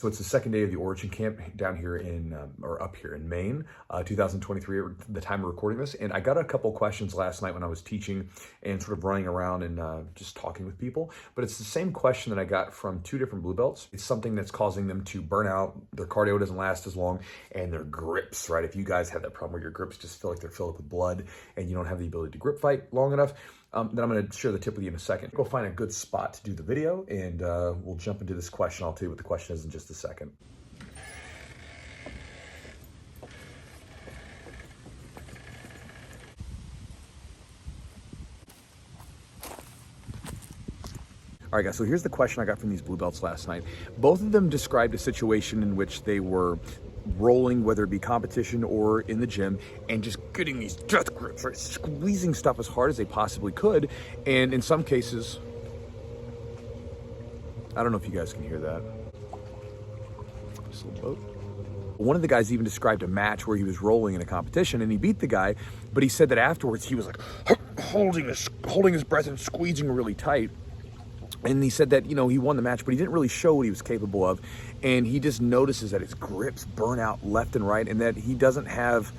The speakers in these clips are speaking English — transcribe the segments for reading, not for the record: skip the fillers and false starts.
So it's the second day of the Origin camp down here in, or up here in Maine, 2023 at the time of recording this. And I got a couple questions last night when I was teaching and sort of running around and just talking with people. But it's the same question that I got from two different blue belts. It's something that's causing them to burn out. Their cardio doesn't last as long, and their grips, right? If you guys have that problem where your grips just feel like they're filled up with blood and you don't have the ability to grip fight long enough, then I'm going to share the tip with you in a second. Go find a good spot to do the video, and we'll jump into this question. I'll tell you what the question is in just a second. All right, guys, so here's the question I got from these blue belts last night. Both of them described a situation in which they were rolling, whether it be competition or in the gym, and just getting these death grips, right? Squeezing stuff as hard as they possibly could. And in some cases, I don't know if you guys can hear that. Just a little boat. One of the guys even described a match where he was rolling in a competition and he beat the guy, but he said that afterwards he was like holding his breath and squeezing really tight. And he said that, you know, he won the match, but he didn't really show what he was capable of. And he just notices that his grips burn out left and right, and that he doesn't have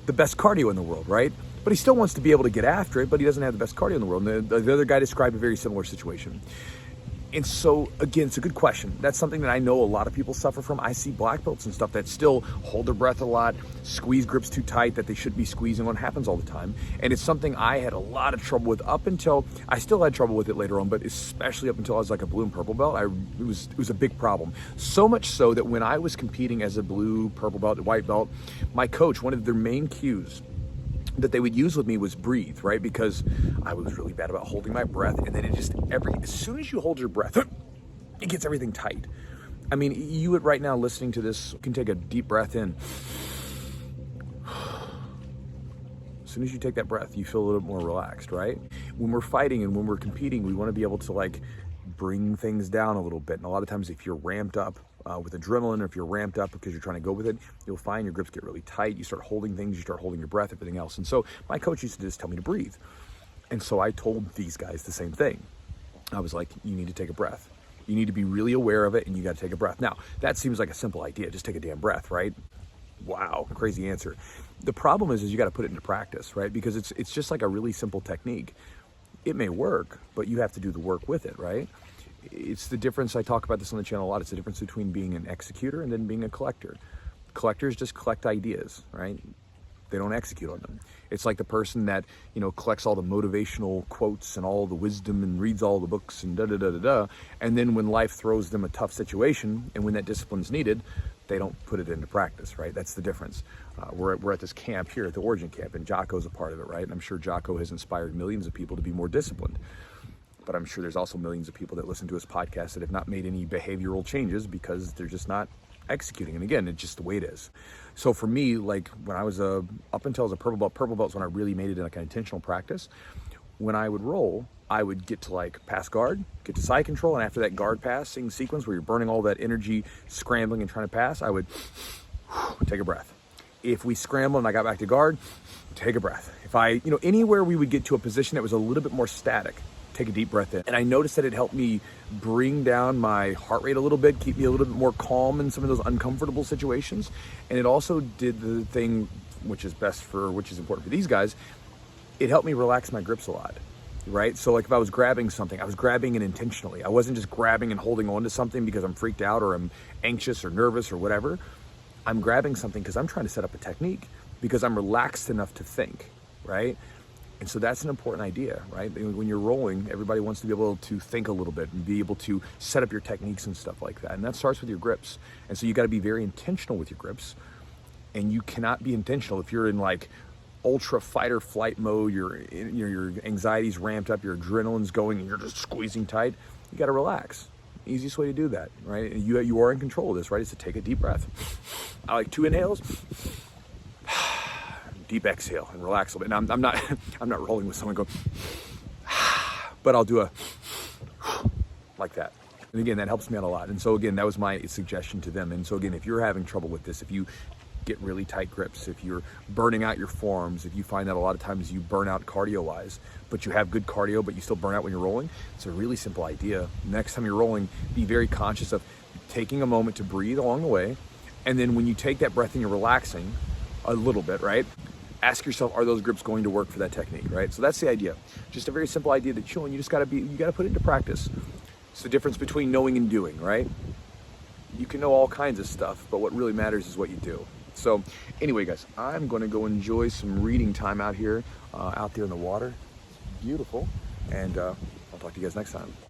the best cardio in the world, right? But he still wants to be able to get after it, but he doesn't have the best cardio in the world. And the other guy described a very similar situation. And so, again, it's a good question. That's something that I know a lot of people suffer from. I see black belts and stuff that still hold their breath a lot, squeeze grips too tight that they should be squeezing on. It happens all the time. And it's something I had a lot of trouble with up until, I still had trouble with it later on, but especially up until I was like a blue and purple belt, it was a big problem. So much so that when I was competing as a blue, purple belt, white belt, my coach, one of their main cues that they would use with me was breathe, right? Because I was really bad about holding my breath, and then it just, as soon as you hold your breath, it gets everything tight. I mean, you would right now listening to this can take a deep breath in. As soon as you take that breath, you feel a little bit more relaxed, right? When we're fighting and when we're competing, we want to be able to like bring things down a little bit. And a lot of times if you're ramped up with adrenaline, or if you're ramped up because you're trying to go with it, you'll find your grips get really tight. You start holding things, you start holding your breath, everything else. And so my coach used to just tell me to breathe. And so I told these guys the same thing. I was like, you need to take a breath. You need to be really aware of it, and you got to take a breath. Now, that seems like a simple idea. Just take a damn breath, right? Wow, crazy answer. The problem is you got to put it into practice, right? Because it's just like a really simple technique. It may work, but you have to do the work with it, right? It's the difference, I talk about this on the channel a lot, it's the difference between being an executor and then being a collector. Collectors just collect ideas, right? They don't execute on them. It's like the person that, you know, collects all the motivational quotes and all the wisdom and reads all the books and da-da-da-da-da, and then when life throws them a tough situation and when that discipline's needed, they don't put it into practice, right? That's the difference. We're at this camp here at the Origin camp, and Jocko's a part of it, right? And I'm sure Jocko has inspired millions of people to be more disciplined. But I'm sure there's also millions of people that listen to his podcast that have not made any behavioral changes because they're just not executing. And again, it's just the way it is. So for me, like when I was up until I was a purple belt's when I really made it in like an intentional practice. When I would roll, I would get to like pass guard, get to side control, and after that guard passing sequence where you're burning all that energy, scrambling and trying to pass, I would take a breath. If we scrambled and I got back to guard, take a breath. If anywhere we would get to a position that was a little bit more static, take a deep breath in. And I noticed that it helped me bring down my heart rate a little bit, keep me a little bit more calm in some of those uncomfortable situations. And it also did the thing which is important for these guys. It helped me relax my grips a lot, right? So like if I was grabbing something, I was grabbing it intentionally. I wasn't just grabbing and holding on to something because I'm freaked out or I'm anxious or nervous or whatever. I'm grabbing something because I'm trying to set up a technique, because I'm relaxed enough to think, right? And so that's an important idea, right? When you're rolling, everybody wants to be able to think a little bit and be able to set up your techniques and stuff like that. And that starts with your grips. And so you got to be very intentional with your grips. And you cannot be intentional if you're in like ultra fight or flight mode, your anxiety's ramped up, your adrenaline's going, and you're just squeezing tight. You got to relax. Easiest way to do that, right? And you are in control of this, right? Is to take a deep breath. I like 2 inhales. Deep exhale and relax a little bit. Now I'm not rolling with someone going, but I'll do a like that. And again, that helps me out a lot. And so again, that was my suggestion to them. And so again, if you're having trouble with this, if you get really tight grips, if you're burning out your forearms, if you find that a lot of times you burn out cardio-wise, but you have good cardio, but you still burn out when you're rolling, it's a really simple idea. Next time you're rolling, be very conscious of taking a moment to breathe along the way. And then when you take that breath and you're relaxing a little bit, right? Ask yourself, are those grips going to work for that technique, right? So that's the idea. Just a very simple idea that chewing, you gotta put it into practice. It's the difference between knowing and doing, right? You can know all kinds of stuff, but what really matters is what you do. So anyway, guys, I'm gonna go enjoy some reading time out here, out there in the water. It's beautiful, and I'll talk to you guys next time.